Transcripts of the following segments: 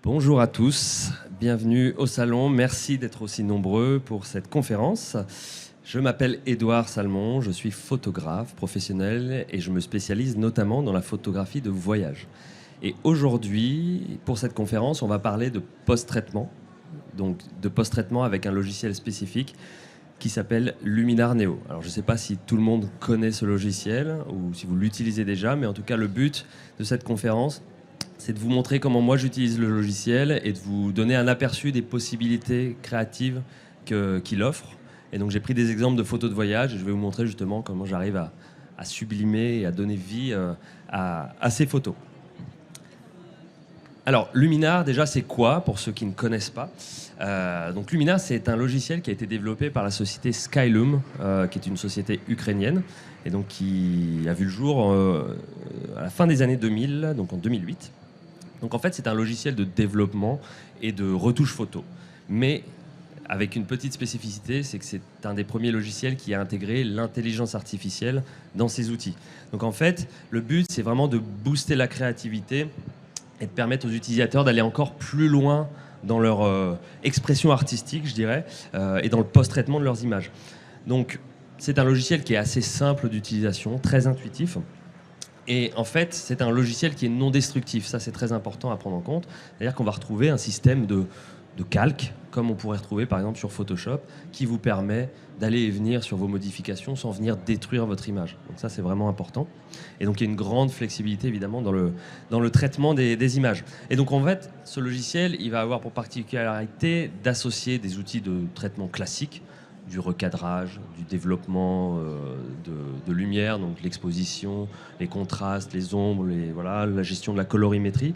Bonjour à tous, bienvenue au salon. Merci d'être aussi nombreux pour cette conférence. Je m'appelle Édouard Salmon, je suis photographe professionnel et je me spécialise notamment dans la photographie de voyage. Et aujourd'hui, pour cette conférence, on va parler de post-traitement, donc de post-traitement avec un logiciel spécifique qui s'appelle Luminar Neo. Alors je ne sais pas si tout le monde connaît ce logiciel ou si vous l'utilisez déjà, mais en tout cas le but de cette conférence, c'est de vous montrer comment moi j'utilise le logiciel et de vous donner un aperçu des possibilités créatives qu'il offre. Et donc j'ai pris des exemples de photos de voyage et je vais vous montrer justement comment j'arrive à sublimer et à donner vie à ces photos. Alors Luminar, déjà c'est quoi pour ceux qui ne connaissent pas? Donc Luminar, c'est un logiciel qui a été développé par la société Skylum, qui est une société ukrainienne et donc qui a vu le jour à la fin des années 2000, donc en 2008. Donc en fait, c'est un logiciel de développement et de retouche photo. Mais avec une petite spécificité, c'est que c'est un des premiers logiciels qui a intégré l'intelligence artificielle dans ses outils. Donc en fait, le but, c'est vraiment de booster la créativité et de permettre aux utilisateurs d'aller encore plus loin dans leur expression artistique, je dirais, et dans le post-traitement de leurs images. Donc c'est un logiciel qui est assez simple d'utilisation, très intuitif. Et en fait, c'est un logiciel qui est non destructif. Ça, c'est très important à prendre en compte. C'est-à-dire qu'on va retrouver un système de calque, comme on pourrait retrouver par exemple sur Photoshop, qui vous permet d'aller et venir sur vos modifications sans venir détruire votre image. Donc ça, c'est vraiment important. Et donc, il y a une grande flexibilité, évidemment, dans le traitement des images. Et donc, en fait, ce logiciel, il va avoir pour particularité d'associer des outils de traitement classiques, du recadrage, du développement de lumière, donc l'exposition, les contrastes, les ombres, voilà, la gestion de la colorimétrie.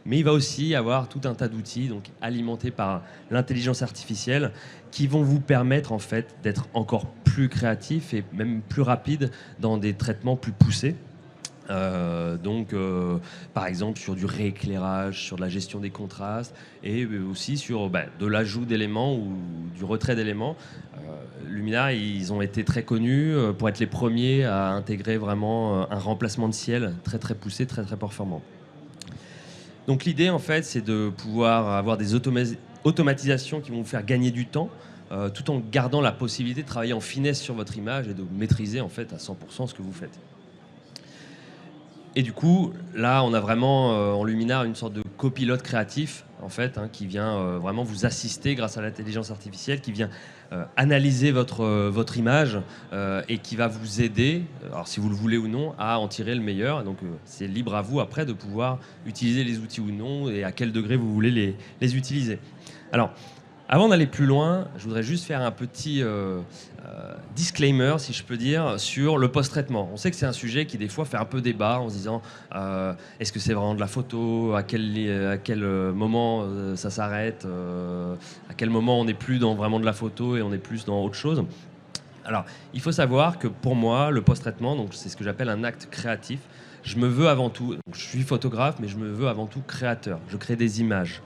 Mais il va aussi avoir tout un tas d'outils donc alimentés par l'intelligence artificielle qui vont vous permettre en fait d'être encore plus créatif et même plus rapide dans des traitements plus poussés. Par exemple sur du rééclairage, sur de la gestion des contrastes et aussi sur de l'ajout d'éléments ou du retrait d'éléments. Luminar, ils ont été très connus pour être les premiers à intégrer vraiment un remplacement de ciel très très poussé, très très performant. Donc l'idée en fait c'est de pouvoir avoir des automatisations qui vont vous faire gagner du temps tout en gardant la possibilité de travailler en finesse sur votre image et de maîtriser en fait à 100% ce que vous faites. Et du coup, là, on a vraiment en Luminar une sorte de copilote créatif, en fait, qui vient vraiment vous assister grâce à l'intelligence artificielle, qui vient analyser votre image et qui va vous aider, alors si vous le voulez ou non, à en tirer le meilleur. Donc, c'est libre à vous après de pouvoir utiliser les outils ou non et à quel degré vous voulez les utiliser. Alors, avant d'aller plus loin, je voudrais juste faire un petit disclaimer, si je peux dire, sur le post-traitement. On sait que c'est un sujet qui, des fois, fait un peu débat en se disant est-ce que c'est vraiment de la photo? À quel moment ça s'arrête? À quel moment on n'est plus dans vraiment de la photo et on est plus dans autre chose? Alors, il faut savoir que pour moi, le post-traitement, donc c'est ce que j'appelle un acte créatif. Je me veux avant tout, donc je suis photographe, mais je me veux avant tout créateur. Je crée des images.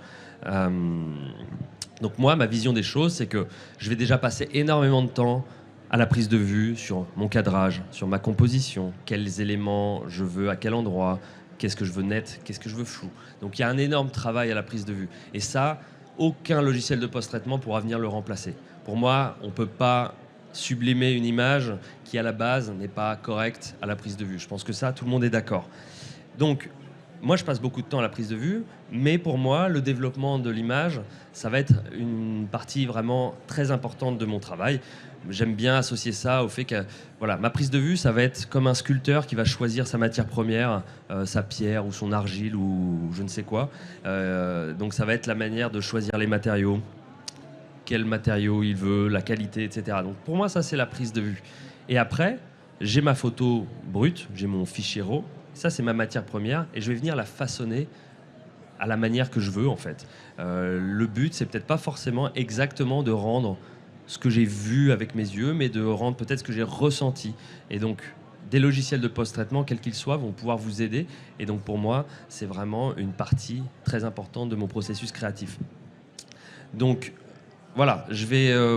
Donc moi, ma vision des choses, c'est que je vais déjà passer énormément de temps à la prise de vue sur mon cadrage, sur ma composition, quels éléments je veux, à quel endroit, qu'est-ce que je veux net, qu'est-ce que je veux flou. Donc il y a un énorme travail à la prise de vue. Et ça, aucun logiciel de post-traitement pourra venir le remplacer. Pour moi, on ne peut pas sublimer une image qui, à la base, n'est pas correcte à la prise de vue. Je pense que ça, tout le monde est d'accord. Donc, moi, je passe beaucoup de temps à la prise de vue, mais pour moi, le développement de l'image, ça va être une partie vraiment très importante de mon travail. J'aime bien associer ça au fait que voilà, ma prise de vue, ça va être comme un sculpteur qui va choisir sa matière première, sa pierre ou son argile ou je ne sais quoi. Donc ça va être la manière de choisir les matériaux, quel matériau il veut, la qualité, etc. Donc pour moi, ça, c'est la prise de vue. Et après, j'ai ma photo brute, j'ai mon fichier RAW. Ça, c'est ma matière première et je vais venir la façonner à la manière que je veux, en fait. Le but, c'est peut-être pas forcément exactement de rendre ce que j'ai vu avec mes yeux, mais de rendre peut-être ce que j'ai ressenti. Et donc, des logiciels de post-traitement, quels qu'ils soient, vont pouvoir vous aider. Et donc, pour moi, c'est vraiment une partie très importante de mon processus créatif. Donc, voilà,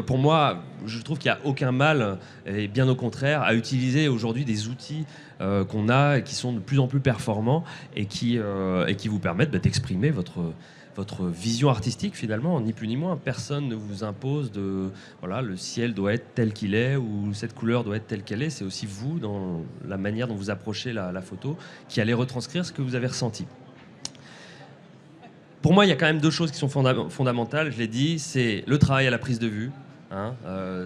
pour moi, je trouve qu'il n'y a aucun mal, et bien au contraire, à utiliser aujourd'hui des outils qu'on a et qui sont de plus en plus performants et qui vous permettent d'exprimer votre vision artistique finalement, ni plus ni moins. Personne ne vous impose voilà, le ciel doit être tel qu'il est ou cette couleur doit être telle qu'elle est. C'est aussi vous, dans la manière dont vous approchez la photo, qui allez retranscrire ce que vous avez ressenti. Pour moi, il y a quand même deux choses qui sont fondamentales, je l'ai dit, c'est le travail à la prise de vue.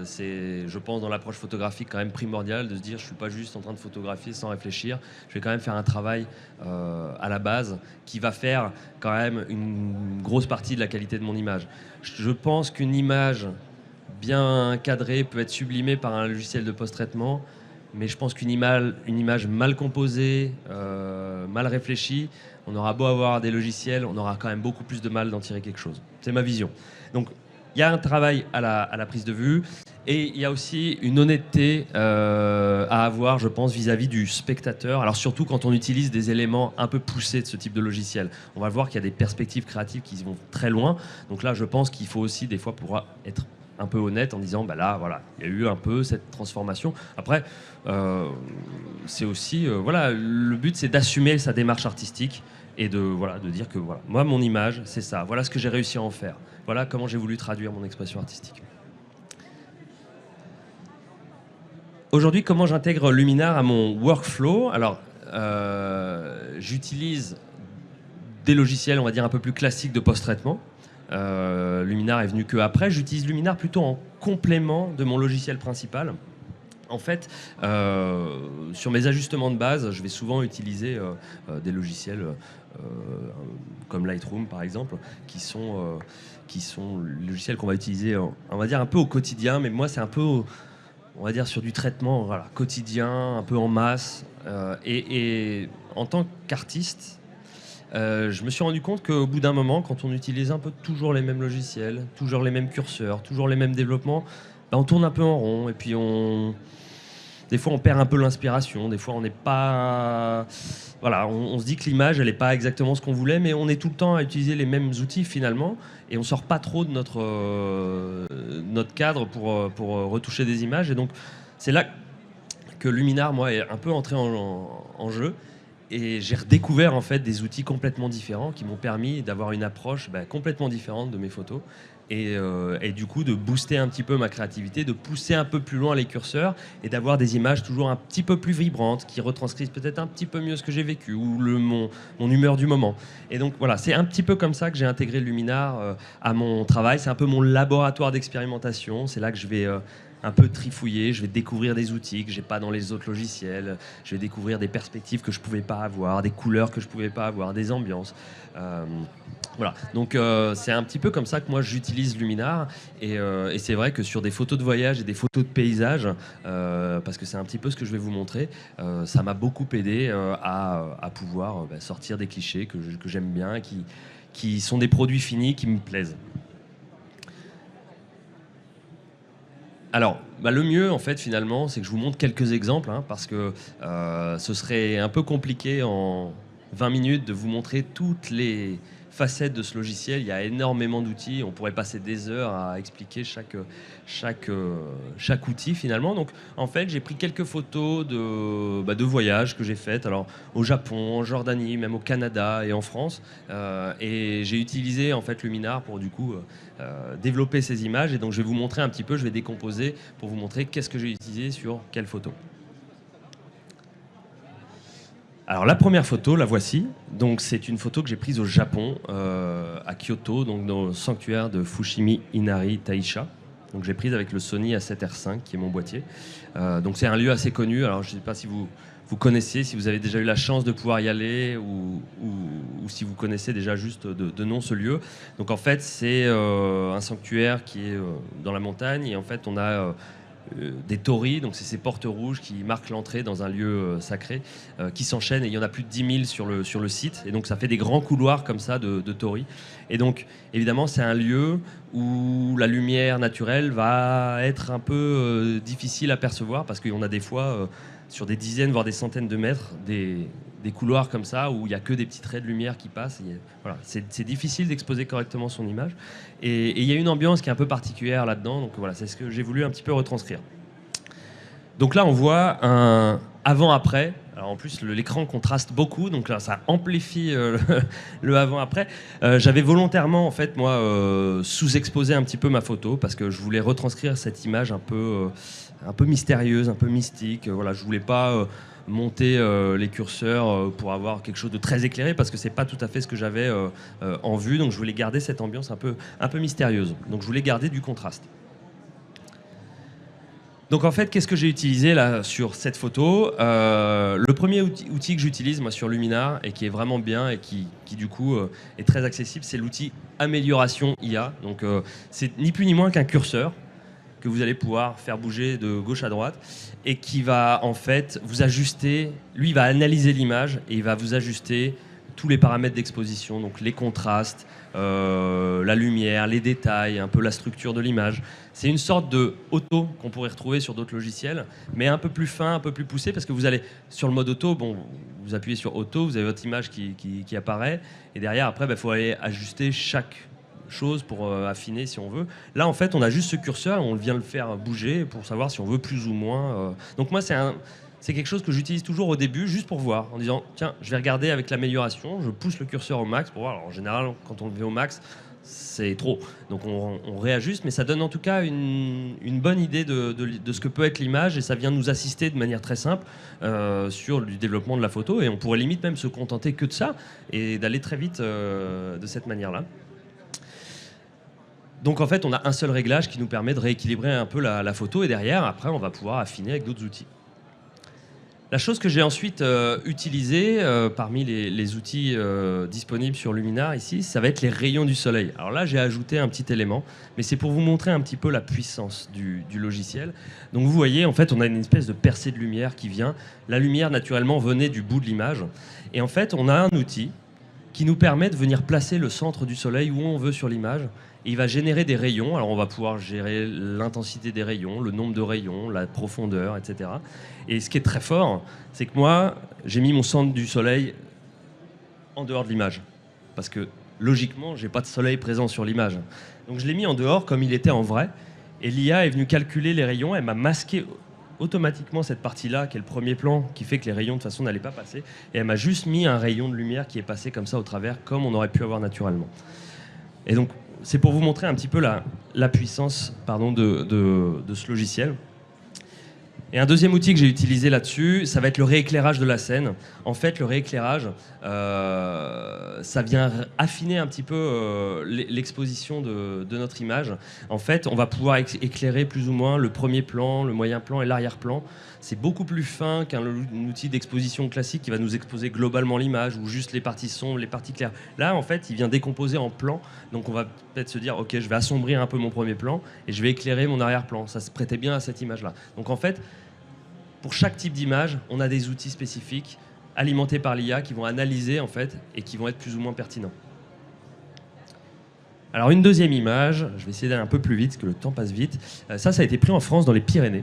C'est, je pense, dans l'approche photographique quand même primordial de se dire je ne suis pas juste en train de photographier sans réfléchir, je vais quand même faire un travail à la base qui va faire quand même une grosse partie de la qualité de mon image. Je pense qu'une image bien cadrée peut être sublimée par un logiciel de post-traitement, mais je pense qu'une image mal composée, mal réfléchie, on aura beau avoir des logiciels, on aura quand même beaucoup plus de mal d'en tirer quelque chose. C'est ma vision. Donc, il y a un travail à la prise de vue et il y a aussi une honnêteté à avoir, je pense, vis-à-vis du spectateur. Alors surtout quand on utilise des éléments un peu poussés de ce type de logiciel. On va voir qu'il y a des perspectives créatives qui vont très loin. Donc là, je pense qu'il faut aussi des fois pouvoir être un peu honnête en disant bah là voilà il y a eu un peu cette transformation. Après c'est aussi voilà, le but c'est d'assumer sa démarche artistique et de dire que voilà, moi mon image c'est ça, voilà ce que j'ai réussi à en faire, voilà comment j'ai voulu traduire mon expression artistique. Aujourd'hui, comment j'intègre Luminar à mon workflow? Alors j'utilise des logiciels on va dire un peu plus classiques de post-traitement. Luminar est venu que après. J'utilise Luminar plutôt en complément de mon logiciel principal. En fait, sur mes ajustements de base, je vais souvent utiliser des logiciels comme Lightroom, par exemple, qui sont les logiciels qu'on va utiliser, on va dire, un peu au quotidien. Mais moi, c'est un peu, on va dire, sur du traitement voilà, quotidien, un peu en masse. Et en tant qu'artiste, je me suis rendu compte qu'au bout d'un moment, quand on utilise un peu toujours les mêmes logiciels, toujours les mêmes curseurs, toujours les mêmes développements, on tourne un peu en rond et puis des fois on perd un peu l'inspiration, des fois on n'est pas... Voilà, on se dit que l'image elle n'est pas exactement ce qu'on voulait, mais on est tout le temps à utiliser les mêmes outils finalement et on sort pas trop de notre cadre pour retoucher des images. Et donc c'est là que Luminar, moi, est un peu entré en jeu. Et j'ai redécouvert en fait des outils complètement différents qui m'ont permis d'avoir une approche complètement différente de mes photos et du coup de booster un petit peu ma créativité, de pousser un peu plus loin les curseurs et d'avoir des images toujours un petit peu plus vibrantes qui retranscrivent peut-être un petit peu mieux ce que j'ai vécu ou mon humeur du moment. Et donc voilà, c'est un petit peu comme ça que j'ai intégré Luminar à mon travail. C'est un peu mon laboratoire d'expérimentation. C'est là que je vais un peu trifouiller, je vais découvrir des outils que j'ai pas dans les autres logiciels, je vais découvrir des perspectives que je pouvais pas avoir, des couleurs que je pouvais pas avoir, des ambiances. Voilà, donc c'est un petit peu comme ça que moi j'utilise Luminar et c'est vrai que sur des photos de voyage et des photos de paysage, parce que c'est un petit peu ce que je vais vous montrer, ça m'a beaucoup aidé à pouvoir sortir des clichés que j'aime bien, qui sont des produits finis qui me plaisent. Alors, le mieux, en fait, finalement, c'est que je vous montre quelques exemples, parce que ce serait un peu compliqué en 20 minutes de vous montrer toutes les facettes de ce logiciel. Il y a énormément d'outils. On pourrait passer des heures à expliquer chaque outil, finalement. Donc, en fait, j'ai pris quelques photos de voyages que j'ai faites, alors au Japon, en Jordanie, même au Canada et en France. Et j'ai utilisé, en fait, Luminar pour, du coup... développer ces images et donc je vais vous montrer un petit peu, je vais décomposer pour vous montrer qu'est-ce que j'ai utilisé sur quelle photo. Alors la première photo, la voici. Donc c'est une photo que j'ai prise au Japon, à Kyoto, donc dans le sanctuaire de Fushimi Inari Taisha. Donc j'ai prise avec le Sony A7R5 qui est mon boîtier. Donc c'est un lieu assez connu. Alors je ne sais pas si vous connaissez, si vous avez déjà eu la chance de pouvoir y aller ou si vous connaissez déjà juste de nom ce lieu. Donc en fait c'est un sanctuaire qui est dans la montagne et en fait on a des torii, donc c'est ces portes rouges qui marquent l'entrée dans un lieu sacré qui s'enchaînent et il y en a plus de 10 000 sur le site et donc ça fait des grands couloirs comme ça de torii. Et donc évidemment c'est un lieu où la lumière naturelle va être un peu difficile à percevoir parce qu'il y en a des fois sur des dizaines voire des centaines de mètres des des couloirs comme ça où il n'y a que des petits traits de lumière qui passent. Voilà, c'est difficile d'exposer correctement son image. Et il y a une ambiance qui est un peu particulière là-dedans. Donc voilà, c'est ce que j'ai voulu un petit peu retranscrire. Donc là, on voit un avant-après. Alors en plus, l'écran contraste beaucoup, donc là, ça amplifie le avant-après. J'avais volontairement, en fait, moi, sous-exposé un petit peu ma photo parce que je voulais retranscrire cette image un peu mystérieuse, un peu mystique. Voilà, je voulais pas monter les curseurs pour avoir quelque chose de très éclairé parce que c'est pas tout à fait ce que j'avais en vue. Donc je voulais garder cette ambiance un peu mystérieuse. Donc je voulais garder du contraste. Donc en fait, qu'est-ce que j'ai utilisé là sur cette photo? Le premier outil que j'utilise moi sur Luminar et qui est vraiment bien et qui du coup est très accessible, c'est l'outil Amélioration IA. Donc c'est ni plus ni moins qu'un curseur que vous allez pouvoir faire bouger de gauche à droite et qui va en fait vous ajuster. Lui, il va analyser l'image et il va vous ajuster tous les paramètres d'exposition, donc les contrastes, la lumière, les détails, un peu la structure de l'image. C'est une sorte de auto qu'on pourrait retrouver sur d'autres logiciels, mais un peu plus fin, un peu plus poussé, parce que vous allez sur le mode auto, bon, vous appuyez sur auto, vous avez votre image qui apparaît, et derrière, après, il faut aller ajuster chaque chose pour affiner si on veut. Là, en fait, on a juste ce curseur et on vient le faire bouger pour savoir si on veut plus ou moins. Donc moi, c'est quelque chose que j'utilise toujours au début, juste pour voir, en disant, tiens, je vais regarder avec l'amélioration, je pousse le curseur au max pour voir. Alors, en général, quand on le met au max, c'est trop. Donc on réajuste, mais ça donne en tout cas une bonne idée de ce que peut être l'image, et ça vient nous assister de manière très simple sur le développement de la photo, et on pourrait limite même se contenter que de ça, et d'aller très vite de cette manière-là. Donc en fait, on a un seul réglage qui nous permet de rééquilibrer un peu la photo, et derrière, après, on va pouvoir affiner avec d'autres outils. La chose que j'ai ensuite utilisée parmi les outils disponibles sur Luminar ici, ça va être les rayons du soleil. Alors là, j'ai ajouté un petit élément, mais c'est pour vous montrer un petit peu la puissance du logiciel. Donc vous voyez, en fait, on a une espèce de percée de lumière qui vient. La lumière, naturellement, venait du bout de l'image. Et en fait, on a un outil qui nous permet de venir placer le centre du soleil où on veut sur l'image. Et il va générer des rayons. Alors on va pouvoir gérer l'intensité des rayons, le nombre de rayons, la profondeur, etc. Et ce qui est très fort, c'est que moi, j'ai mis mon centre du soleil en dehors de l'image. Parce que logiquement, j'ai pas de soleil présent sur l'image. Donc je l'ai mis en dehors comme il était en vrai. Et l'IA est venue calculer les rayons. Elle m'a masqué automatiquement cette partie-là, qui est le premier plan, qui fait que les rayons de toute façon n'allaient pas passer. Et elle m'a juste mis un rayon de lumière qui est passé comme ça au travers, comme on aurait pu avoir naturellement. Et donc, c'est pour vous montrer un petit peu la puissance de ce logiciel. Et un deuxième outil que j'ai utilisé là-dessus, ça va être le rééclairage de la scène. En fait, le rééclairage, ça vient affiner un petit peu l'exposition de notre image. En fait, on va pouvoir éclairer plus ou moins le premier plan, le moyen plan et l'arrière-plan. C'est beaucoup plus fin qu'un outil d'exposition classique qui va nous exposer globalement l'image ou juste les parties sombres, les parties claires. Là, en fait, il vient décomposer en plans. Donc, on va peut-être se dire, OK, je vais assombrir un peu mon premier plan et je vais éclairer mon arrière-plan. Ça se prêtait bien à cette image-là. Donc, en fait, pour chaque type d'image, on a des outils spécifiques alimentés par l'IA qui vont analyser en fait et qui vont être plus ou moins pertinents. Alors une deuxième image, je vais essayer d'aller un peu plus vite parce que le temps passe vite. Ça a été pris en France dans les Pyrénées,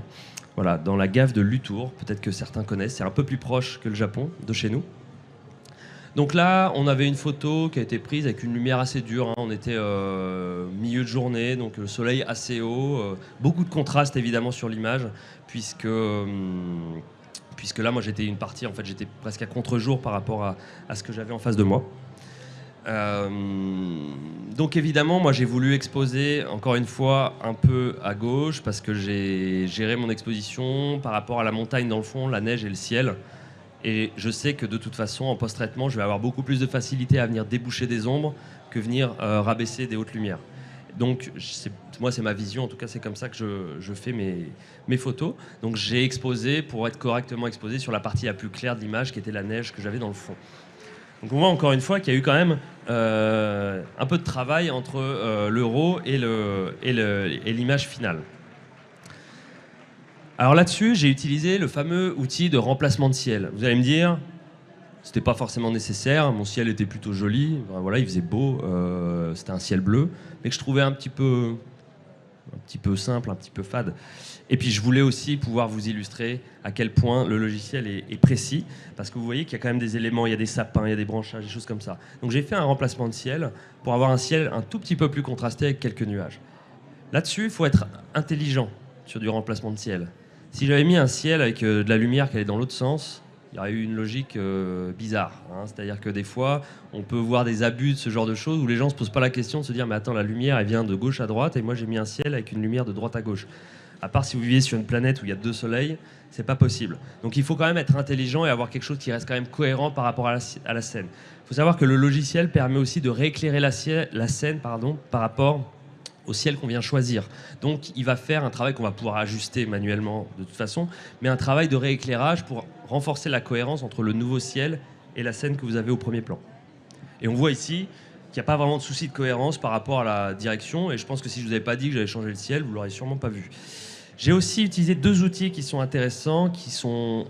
voilà, dans la gave de Lutour, peut-être que certains connaissent, c'est un peu plus proche que le Japon de chez nous. Donc là, on avait une photo qui a été prise avec une lumière assez dure, hein. On était milieu de journée, donc le soleil assez haut, beaucoup de contraste évidemment sur l'image, puisque là, moi j'étais une partie, en fait j'étais presque à contre-jour par rapport à ce que j'avais en face de moi. Donc évidemment, moi j'ai voulu exposer encore une fois un peu à gauche parce que j'ai géré mon exposition par rapport à la montagne dans le fond, la neige et le ciel. Et je sais que de toute façon, en post-traitement, je vais avoir beaucoup plus de facilité à venir déboucher des ombres que venir rabaisser des hautes lumières. Donc, moi, c'est ma vision. En tout cas, c'est comme ça que je fais mes photos. Donc, j'ai exposé pour être correctement exposé sur la partie la plus claire de l'image, qui était la neige que j'avais dans le fond. Donc, on voit encore une fois qu'il y a eu quand même un peu de travail entre le RAW et l'image finale. Alors là-dessus, j'ai utilisé le fameux outil de remplacement de ciel. Vous allez me dire, c'était pas forcément nécessaire, mon ciel était plutôt joli, voilà, il faisait beau, c'était un ciel bleu, mais que je trouvais un petit peu un petit peu simple, un petit peu fade. Et puis je voulais aussi pouvoir vous illustrer à quel point le logiciel est précis, parce que vous voyez qu'il y a quand même des éléments, il y a des sapins, il y a des branchages, des choses comme ça. Donc j'ai fait un remplacement de ciel pour avoir un ciel un tout petit peu plus contrasté avec quelques nuages. Là-dessus, il faut être intelligent sur du remplacement de ciel. Si j'avais mis un ciel avec de la lumière qui allait dans l'autre sens, il y aurait eu une logique bizarre. Hein. C'est-à-dire que des fois, on peut voir des abus de ce genre de choses où les gens ne se posent pas la question de se dire mais attends, la lumière, elle vient de gauche à droite et moi j'ai mis un ciel avec une lumière de droite à gauche. À part si vous viviez sur une planète où il y a 2 soleils, c'est pas possible. Donc il faut quand même être intelligent et avoir quelque chose qui reste quand même cohérent par rapport à la scène. Il faut savoir que le logiciel permet aussi de rééclairer la scène par rapport au ciel qu'on vient choisir. Donc il va faire un travail qu'on va pouvoir ajuster manuellement de toute façon, mais un travail de rééclairage pour renforcer la cohérence entre le nouveau ciel et la scène que vous avez au premier plan. Et on voit ici qu'il n'y a pas vraiment de souci de cohérence par rapport à la direction, et je pense que si je ne vous avais pas dit que j'avais changé le ciel, vous ne l'aurez sûrement pas vu. J'ai aussi utilisé 2 outils qui sont intéressants, qui font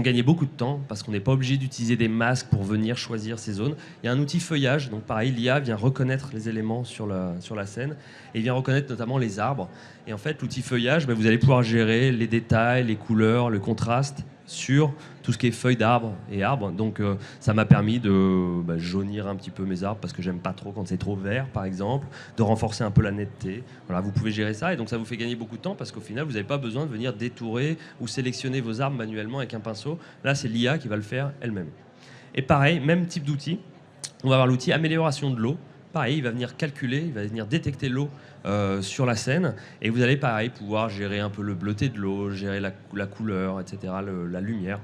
gagner beaucoup de temps, parce qu'on n'est pas obligé d'utiliser des masques pour venir choisir ces zones. Il y a un outil feuillage, donc pareil, l'IA vient reconnaître les éléments sur la scène, et il vient reconnaître notamment les arbres. Et en fait, l'outil feuillage, vous allez pouvoir gérer les détails, les couleurs, le contraste sur tout ce qui est feuilles d'arbres et arbres. Donc ça m'a permis de jaunir un petit peu mes arbres parce que j'aime pas trop quand c'est trop vert, par exemple, de renforcer un peu la netteté. Voilà, vous pouvez gérer ça et donc ça vous fait gagner beaucoup de temps parce qu'au final vous n'avez pas besoin de venir détourer ou sélectionner vos arbres manuellement avec un pinceau. Là c'est l'IA qui va le faire elle-même. Et pareil, même type d'outil, on va avoir l'outil amélioration de l'eau. Pareil, il va venir calculer, il va venir détecter l'eau sur la scène et vous allez pareil pouvoir gérer un peu le bleuté de l'eau, gérer la couleur, etc., la lumière.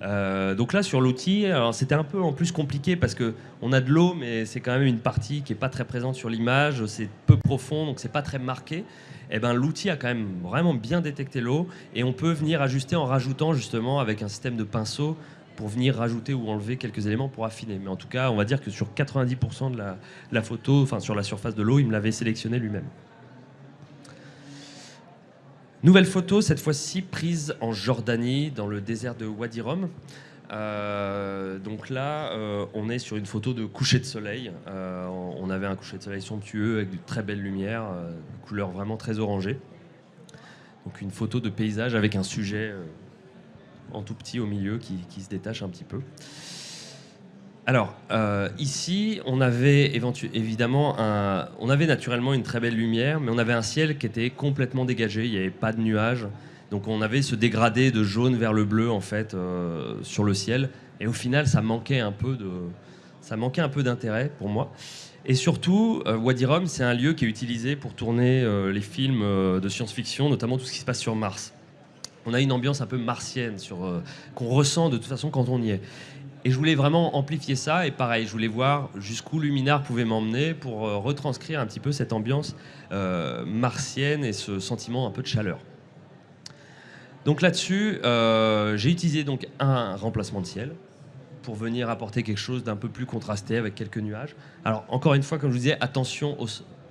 Donc là sur l'outil, c'était un peu en plus compliqué parce qu'on a de l'eau mais c'est quand même une partie qui n'est pas très présente sur l'image, c'est peu profond donc c'est pas très marqué. Et ben, l'outil a quand même vraiment bien détecté l'eau et on peut venir ajuster en rajoutant justement avec un système de pinceau pour venir rajouter ou enlever quelques éléments pour affiner. Mais en tout cas, on va dire que sur 90% de la photo, enfin sur la surface de l'eau, il me l'avait sélectionné lui-même. Nouvelle photo, cette fois-ci prise en Jordanie, dans le désert de Wadi Rum. Donc là, on est sur une photo de coucher de soleil. On avait un coucher de soleil somptueux avec de très belles lumières, couleur vraiment très orangée. Donc une photo de paysage avec un sujet en tout petit au milieu qui se détache un petit peu. Alors, ici, on avait évidemment on avait naturellement une très belle lumière, mais on avait un ciel qui était complètement dégagé, il n'y avait pas de nuages. Donc on avait ce dégradé de jaune vers le bleu en fait sur le ciel. Et au final, ça manquait un peu d'intérêt pour moi. Et surtout, Wadi Rum, c'est un lieu qui est utilisé pour tourner les films de science-fiction, notamment tout ce qui se passe sur Mars. On a une ambiance un peu martienne qu'on ressent de toute façon quand on y est. Et je voulais vraiment amplifier ça. Et pareil, je voulais voir jusqu'où Luminar pouvait m'emmener pour retranscrire un petit peu cette ambiance martienne et ce sentiment un peu de chaleur. Donc là-dessus, j'ai utilisé donc un remplacement de ciel pour venir apporter quelque chose d'un peu plus contrasté avec quelques nuages. Alors encore une fois, comme je vous disais, attention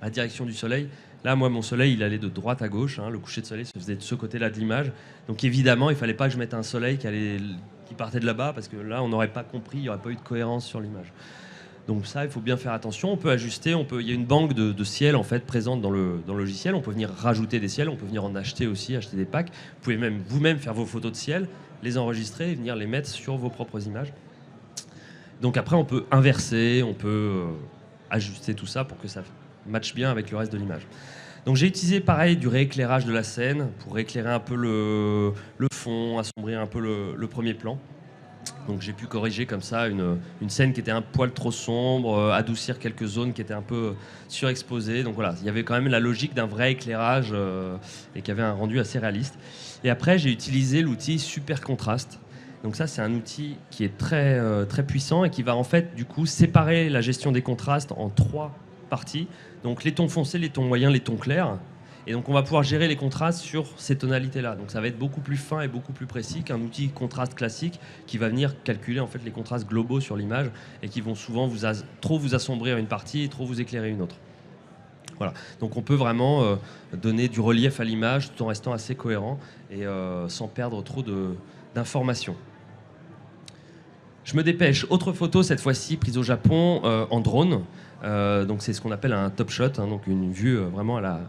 à la direction du soleil. Là, moi, mon soleil, il allait de droite à gauche. Hein, le coucher de soleil se faisait de ce côté-là de l'image. Donc évidemment, il ne fallait pas que je mette un soleil qui partait de là-bas, parce que là, on n'aurait pas compris, il n'y aurait pas eu de cohérence sur l'image. Donc ça, il faut bien faire attention. On peut ajuster, il y a une banque de ciels en fait présente dans le logiciel. On peut venir rajouter des ciels, on peut venir en acheter aussi, acheter des packs. Vous pouvez même vous-même faire vos photos de ciel, les enregistrer et venir les mettre sur vos propres images. Donc après, on peut inverser, on peut ajuster tout ça pour que ça matche bien avec le reste de l'image. Donc j'ai utilisé pareil du rééclairage de la scène pour rééclairer un peu le fond, assombrir un peu le premier plan. Donc j'ai pu corriger comme ça une scène qui était un poil trop sombre, adoucir quelques zones qui étaient un peu surexposées. Donc voilà, il y avait quand même la logique d'un vrai éclairage et qui avait un rendu assez réaliste. Et après j'ai utilisé l'outil Super Contraste. Donc ça c'est un outil qui est très, très puissant et qui va en fait du coup séparer la gestion des contrastes en 3 parties. Donc les tons foncés, les tons moyens, les tons clairs. Et donc on va pouvoir gérer les contrastes sur ces tonalités-là. Donc ça va être beaucoup plus fin et beaucoup plus précis qu'un outil contraste classique qui va venir calculer en fait les contrastes globaux sur l'image et qui vont souvent trop vous assombrir une partie et trop vous éclairer une autre. Voilà. Donc on peut vraiment donner du relief à l'image tout en restant assez cohérent et sans perdre trop d'informations. Je me dépêche. Autre photo, cette fois-ci prise au Japon en drone. Donc c'est ce qu'on appelle un top shot, hein, donc une vue vraiment à la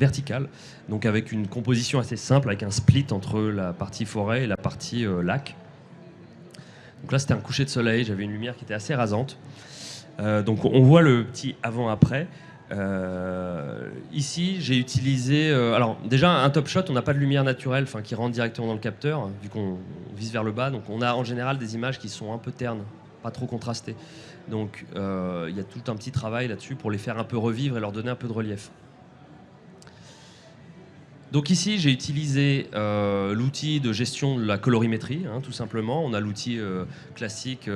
verticale, donc avec une composition assez simple, avec un split entre la partie forêt et la partie lac. Donc là, c'était un coucher de soleil, j'avais une lumière qui était assez rasante. Donc on voit le petit avant-après. Ici, j'ai utilisé... alors déjà, un top shot, on n'a pas de lumière naturelle qui rentre directement dans le capteur, vu qu'on vise vers le bas. Donc on a en général des images qui sont un peu ternes, pas trop contrastées. Donc il y a tout un petit travail là-dessus pour les faire un peu revivre et leur donner un peu de relief. Donc ici, j'ai utilisé l'outil de gestion de la colorimétrie, tout simplement. On a l'outil classique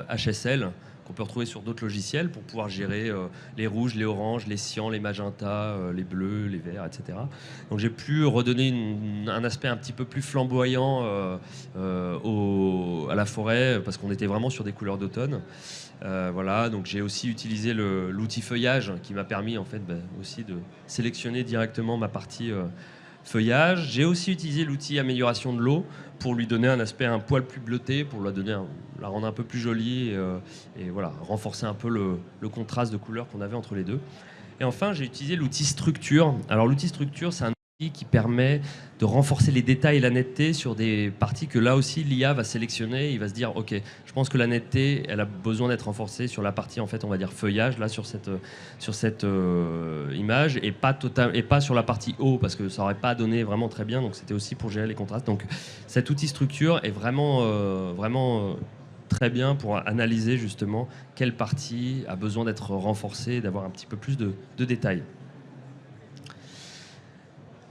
HSL qu'on peut retrouver sur d'autres logiciels pour pouvoir gérer les rouges, les oranges, les cyans, les magentas, les bleus, les verts, etc. Donc j'ai pu redonner un aspect un petit peu plus flamboyant à la forêt parce qu'on était vraiment sur des couleurs d'automne. Voilà, donc j'ai aussi utilisé l'outil feuillage qui m'a permis en fait aussi de sélectionner directement ma partie feuillage. J'ai aussi utilisé l'outil amélioration de l'eau pour lui donner un aspect un poil plus bleuté, pour la rendre un peu plus jolie et voilà, renforcer un peu le contraste de couleurs qu'on avait entre les deux. Et enfin, j'ai utilisé l'outil structure. Alors l'outil structure, c'est un outil qui permet de renforcer les détails et la netteté sur des parties que là aussi l'IA va sélectionner. Il va se dire, ok, je pense que la netteté, elle a besoin d'être renforcée sur la partie, en fait, on va dire feuillage, là, sur cette image, et pas sur la partie haut, parce que ça n'aurait pas donné vraiment très bien. Donc c'était aussi pour gérer les contrastes. Donc cet outil structure est vraiment très bien pour analyser justement quelle partie a besoin d'être renforcée, d'avoir un petit peu plus de détails.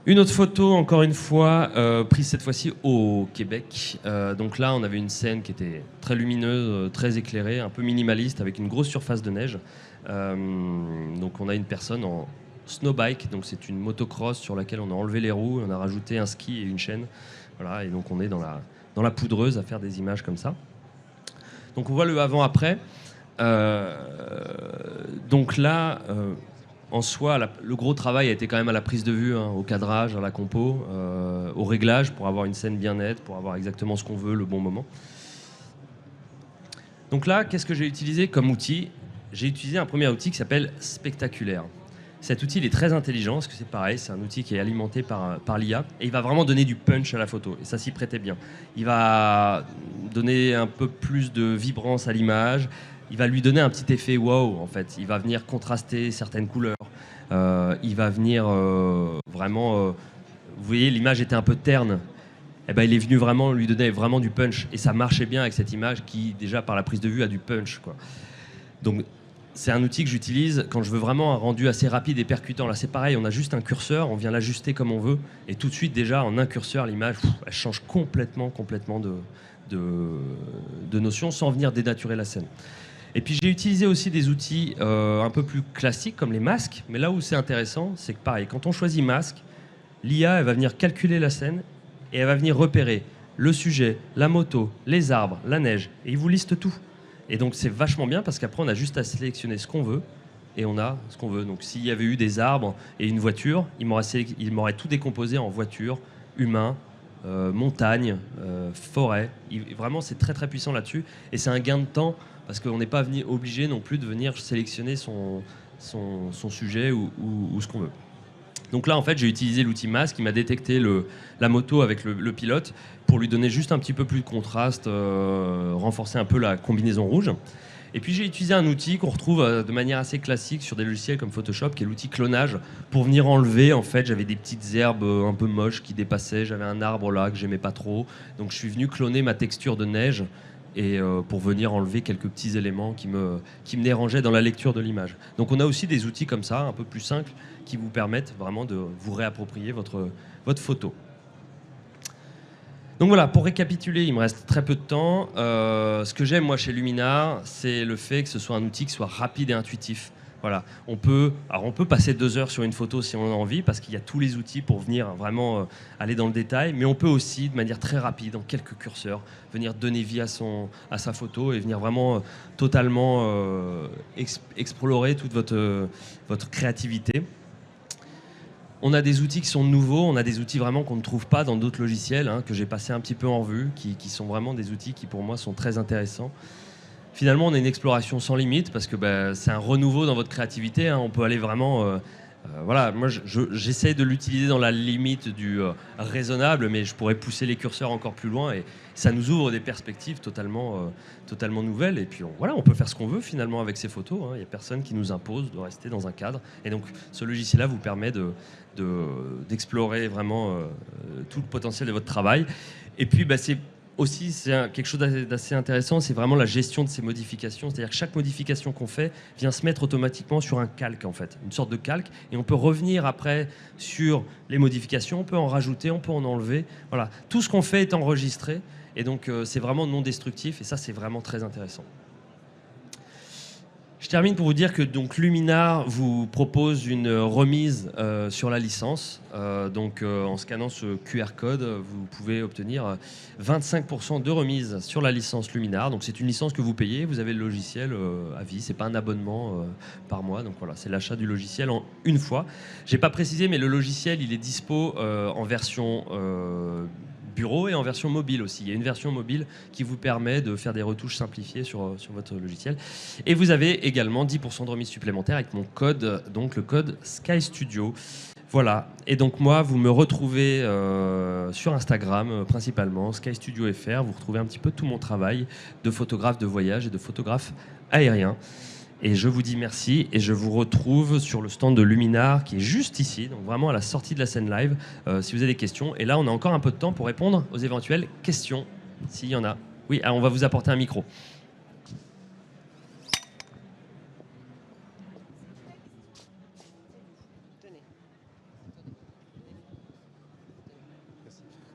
Une autre photo, encore une fois, prise cette fois-ci au Québec. Donc là, on avait une scène qui était très lumineuse, très éclairée, un peu minimaliste, avec une grosse surface de neige. Donc on a une personne en snowbike, donc c'est une motocross sur laquelle on a enlevé les roues, on a rajouté un ski et une chaîne. Voilà, et donc on est dans la poudreuse à faire des images comme ça. Donc on voit le avant-après. Donc là... en soi, le gros travail a été quand même à la prise de vue, au cadrage, à la compo, au réglage pour avoir une scène bien nette, pour avoir exactement ce qu'on veut, le bon moment. Donc là, qu'est-ce que j'ai utilisé comme outil? J'ai utilisé un premier outil qui s'appelle Spectaculaire. Cet outil, il est très intelligent, parce que c'est pareil, c'est un outil qui est alimenté par l'IA, et il va vraiment donner du punch à la photo, et ça s'y prêtait bien. Il va donner un peu plus de vibrance à l'image, il va lui donner un petit effet wow, en fait. Il va venir contraster certaines couleurs. Il va venir vraiment... vous voyez, l'image était un peu terne. Eh ben, il est venu vraiment lui donner vraiment du punch. Et ça marchait bien avec cette image qui, déjà, par la prise de vue, a du punch, quoi. Donc, c'est un outil que j'utilise quand je veux vraiment un rendu assez rapide et percutant. Là, c'est pareil, on a juste un curseur, on vient l'ajuster comme on veut. Et tout de suite, déjà, en un curseur, l'image, elle change complètement de notion sans venir dénaturer la scène. Et puis j'ai utilisé aussi des outils un peu plus classiques comme les masques, mais là où c'est intéressant, c'est que pareil, quand on choisit masque, l'IA elle va venir calculer la scène et elle va venir repérer le sujet, la moto, les arbres, la neige, et il vous liste tout. Et donc c'est vachement bien parce qu'après on a juste à sélectionner ce qu'on veut et on a ce qu'on veut. Donc s'il y avait eu des arbres et une voiture, il m'aurait tout décomposé en voiture, humain, montagne, forêt. Vraiment c'est très très puissant là-dessus et c'est un gain de temps. Parce qu'on n'est pas obligé non plus de venir sélectionner son sujet ou ce qu'on veut. Donc là, en fait, j'ai utilisé l'outil masque qui m'a détecté la moto avec le pilote pour lui donner juste un petit peu plus de contraste, renforcer un peu la combinaison rouge. Et puis j'ai utilisé un outil qu'on retrouve de manière assez classique sur des logiciels comme Photoshop, qui est l'outil clonage, pour venir enlever, en fait, j'avais des petites herbes un peu moches qui dépassaient, j'avais un arbre là que j'aimais pas trop. Donc je suis venu cloner ma texture de neige et pour venir enlever quelques petits éléments qui me dérangeaient dans la lecture de l'image. Donc on a aussi des outils comme ça, un peu plus simples, qui vous permettent vraiment de vous réapproprier votre photo. Donc voilà, pour récapituler, il me reste très peu de temps. Ce que j'aime moi chez Luminar, c'est le fait que ce soit un outil qui soit rapide et intuitif. Voilà. On peut passer 2 heures sur une photo si on en a envie, parce qu'il y a tous les outils pour venir vraiment aller dans le détail, mais on peut aussi, de manière très rapide, en quelques curseurs, venir donner vie à sa photo et venir vraiment totalement explorer toute votre créativité. On a des outils qui sont nouveaux, on a des outils vraiment qu'on ne trouve pas dans d'autres logiciels, que j'ai passé un petit peu en revue, qui sont vraiment des outils qui pour moi sont très intéressants. Finalement, on a une exploration sans limite parce que c'est un renouveau dans votre créativité. On peut aller vraiment Voilà, moi j'essaie de l'utiliser dans la limite du raisonnable, mais je pourrais pousser les curseurs encore plus loin et ça nous ouvre des perspectives totalement nouvelles. Et puis voilà, on peut faire ce qu'on veut finalement avec ces photos. Il n'y a personne qui nous impose de rester dans un cadre. Et donc ce logiciel-là vous permet d'explorer vraiment tout le potentiel de votre travail. Et puis c'est aussi, quelque chose d'assez intéressant, c'est vraiment la gestion de ces modifications. C'est-à-dire que chaque modification qu'on fait vient se mettre automatiquement sur un calque, en fait, une sorte de calque. Et on peut revenir après sur les modifications, on peut en rajouter, on peut en enlever. Voilà, tout ce qu'on fait est enregistré. Et donc, c'est vraiment non destructif. Et ça, c'est vraiment très intéressant. Je termine pour vous dire que donc, Luminar vous propose une remise sur la licence. En scannant ce QR code, vous pouvez obtenir 25% de remise sur la licence Luminar. Donc c'est une licence que vous payez, vous avez le logiciel à vie. C'est pas un abonnement par mois. Donc voilà, c'est l'achat du logiciel en une fois. J'ai pas précisé, mais le logiciel il est dispo en version bureau et en version mobile aussi. Il y a une version mobile qui vous permet de faire des retouches simplifiées sur votre logiciel. Et vous avez également 10% de remise supplémentaire avec mon code, donc le code Sky Studio. Voilà. Et donc moi, vous me retrouvez sur Instagram principalement, Sky Studio FR. Vous retrouvez un petit peu tout mon travail de photographe de voyage et de photographe aérien. Et je vous dis merci et je vous retrouve sur le stand de Luminar qui est juste ici, donc vraiment à la sortie de la scène live, si vous avez des questions. Et là, on a encore un peu de temps pour répondre aux éventuelles questions, s'il y en a. Oui, alors on va vous apporter un micro.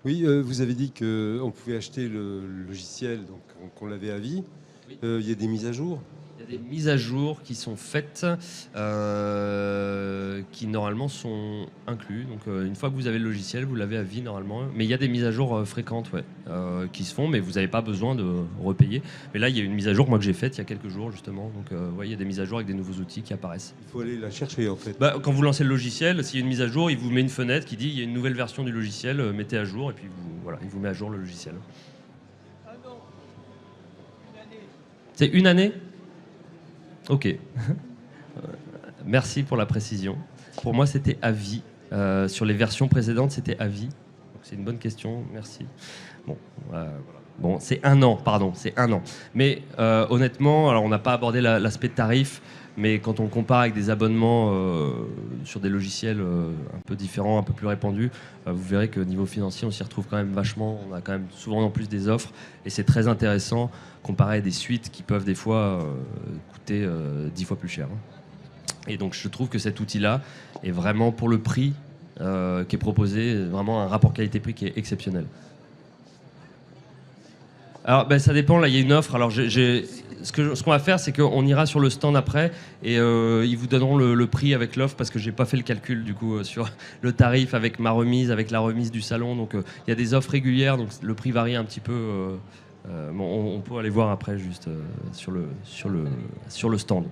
Oui, vous avez dit qu'on pouvait acheter le logiciel, donc qu'on l'avait à vie. Oui. Il y a des mises à jour? Il y a des mises à jour qui sont faites, qui normalement sont inclus. Donc une fois que vous avez le logiciel, vous l'avez à vie normalement. Mais il y a des mises à jour fréquentes qui se font, mais vous n'avez pas besoin de repayer. Mais là, il y a une mise à jour moi que j'ai faite il y a quelques jours justement. Donc il y a des mises à jour avec des nouveaux outils qui apparaissent. Il faut aller la chercher en fait. Quand vous lancez le logiciel, s'il y a une mise à jour, il vous met une fenêtre qui dit il y a une nouvelle version du logiciel, mettez à jour, et puis il vous met à jour le logiciel. C'est une année ? Ok. Merci pour la précision. Pour moi, c'était à vie. Sur les versions précédentes, c'était à vie. Donc, c'est une bonne question. Merci. Bon, voilà. Bon, c'est 1 an, pardon. C'est 1 an. Mais honnêtement, alors on n'a pas abordé l'aspect tarif, mais quand on compare avec des abonnements sur des logiciels un peu différents, un peu plus répandus, vous verrez que niveau financier, on s'y retrouve quand même vachement. On a quand même souvent en plus des offres et c'est très intéressant comparé à des suites qui peuvent des fois coûter 10 fois plus cher. Et donc je trouve que cet outil-là est vraiment pour le prix qui est proposé, vraiment un rapport qualité-prix qui est exceptionnel. Alors ça dépend, là il y a une offre. Alors ce qu'on va faire, c'est qu'on ira sur le stand après et ils vous donneront le prix avec l'offre parce que j'ai pas fait le calcul du coup sur le tarif avec ma remise, avec la remise du salon. Donc il y a des offres régulières, donc le prix varie un petit peu. On peut aller voir après juste sur le stand.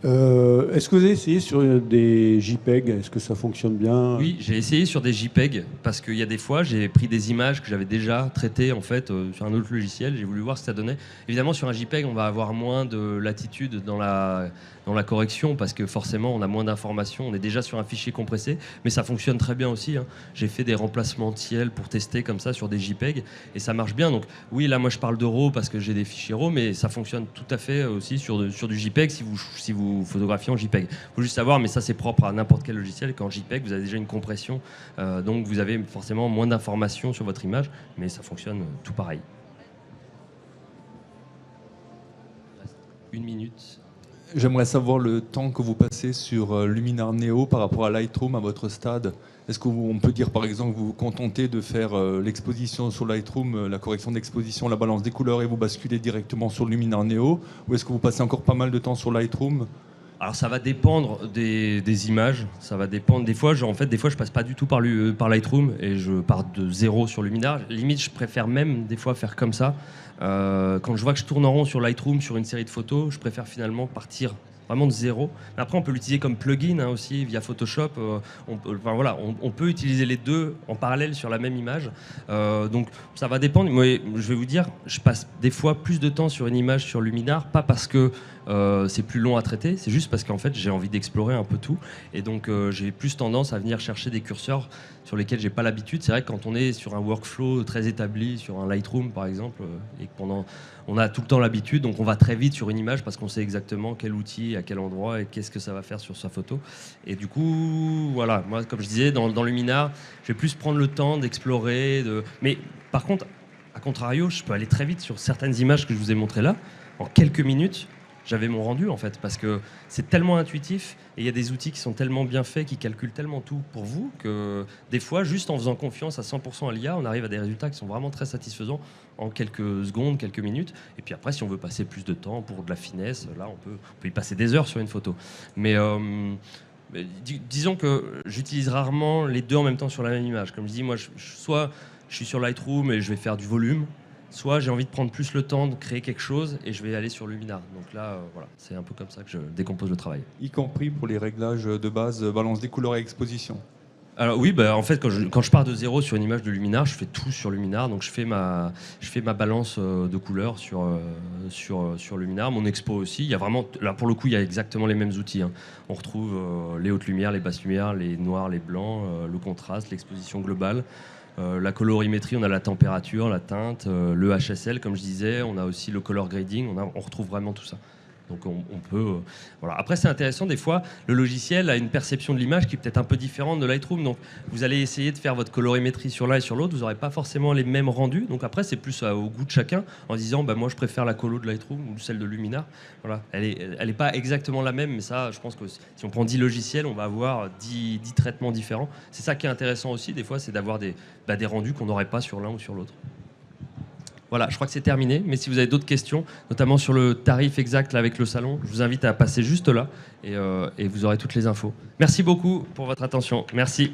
Est-ce que vous avez essayé sur des JPEG? Est-ce que ça fonctionne bien? Oui, j'ai essayé sur des JPEG parce qu'il y a des fois, j'ai pris des images que j'avais déjà traitées en fait sur un autre logiciel. J'ai voulu voir ce que ça donnait. Évidemment, sur un JPEG, on va avoir moins de latitude dans la correction parce que forcément, on a moins d'informations. On est déjà sur un fichier compressé, mais ça fonctionne très bien aussi. J'ai fait des remplacements de ciel pour tester comme ça sur des JPEG et ça marche bien. Donc oui, là, moi, je parle de RAW parce que j'ai des fichiers RAW, mais ça fonctionne tout à fait aussi sur du JPEG si vous photographiez en JPEG. Il faut juste savoir, mais ça c'est propre à n'importe quel logiciel, qu'en JPEG vous avez déjà une compression, donc vous avez forcément moins d'informations sur votre image, mais ça fonctionne tout pareil. 1 minute. J'aimerais savoir le temps que vous passez sur Luminar Neo par rapport à Lightroom à votre stade. Est-ce qu'on peut dire par exemple que vous vous contentez de faire l'exposition sur Lightroom, la correction d'exposition, la balance des couleurs et vous basculez directement sur Luminar Neo? Ou est-ce que vous passez encore pas mal de temps sur Lightroom? Alors ça va dépendre des images, ça va dépendre. Des fois, je passe pas du tout par Lightroom et je pars de zéro sur Luminar. Limite, je préfère même des fois faire comme ça. Quand je vois que je tourne en rond sur Lightroom sur une série de photos, je préfère finalement partir vraiment de zéro. Mais après, on peut l'utiliser comme plugin aussi via Photoshop. On peut utiliser les deux en parallèle sur la même image. Donc ça va dépendre. Moi, je vais vous dire, je passe des fois plus de temps sur une image sur Luminar, pas parce que c'est plus long à traiter, c'est juste parce qu'en fait j'ai envie d'explorer un peu tout, et donc j'ai plus tendance à venir chercher des curseurs sur lesquels j'ai pas l'habitude. C'est vrai que quand on est sur un workflow très établi, sur un Lightroom par exemple, et que on a tout le temps l'habitude, donc on va très vite sur une image parce qu'on sait exactement quel outil, à quel endroit et qu'est-ce que ça va faire sur sa photo. Et du coup, voilà, moi comme je disais, dans Luminar, je vais plus prendre le temps d'explorer, mais par contre, à contrario, je peux aller très vite sur certaines images que je vous ai montrées là, en quelques minutes. J'avais mon rendu en fait, parce que c'est tellement intuitif et il y a des outils qui sont tellement bien faits, qui calculent tellement tout pour vous, que des fois, juste en faisant confiance à 100% à l'IA, on arrive à des résultats qui sont vraiment très satisfaisants en quelques secondes, quelques minutes. Et puis après, si on veut passer plus de temps pour de la finesse, là on peut y passer des heures sur une photo. Mais disons que j'utilise rarement les deux en même temps sur la même image. Comme je dis, moi, soit je suis sur Lightroom et je vais faire du volume, soit j'ai envie de prendre plus le temps de créer quelque chose et je vais aller sur Luminar. Donc là, voilà, c'est un peu comme ça que je décompose le travail. Y compris pour les réglages de base, balance des couleurs et exposition. Alors oui, en fait, quand je pars de zéro sur une image de Luminar, je fais tout sur Luminar. Donc je fais ma balance de couleurs sur Luminar, mon expo aussi. Il y a vraiment, là pour le coup, il y a exactement les mêmes outils. On retrouve les hautes lumières, les basses lumières, les noirs, les blancs, le contraste, l'exposition globale. La colorimétrie, on a la température, la teinte, le HSL, comme je disais, on a aussi le color grading, on retrouve vraiment tout ça. Donc on peut... voilà. Après, c'est intéressant, des fois, le logiciel a une perception de l'image qui est peut-être un peu différente de Lightroom. Donc vous allez essayer de faire votre colorimétrie sur l'un et sur l'autre, vous n'aurez pas forcément les mêmes rendus. Donc après, c'est plus au goût de chacun, en disant, moi je préfère la colo de Lightroom ou celle de Luminar. Voilà. Elle est pas exactement la même, mais ça, je pense que si on prend 10 logiciels, on va avoir 10 traitements différents. C'est ça qui est intéressant aussi, des fois, c'est d'avoir des rendus qu'on n'aurait pas sur l'un ou sur l'autre. Voilà, je crois que c'est terminé, mais si vous avez d'autres questions, notamment sur le tarif exact là, avec le salon, je vous invite à passer juste là et vous aurez toutes les infos. Merci beaucoup pour votre attention. Merci.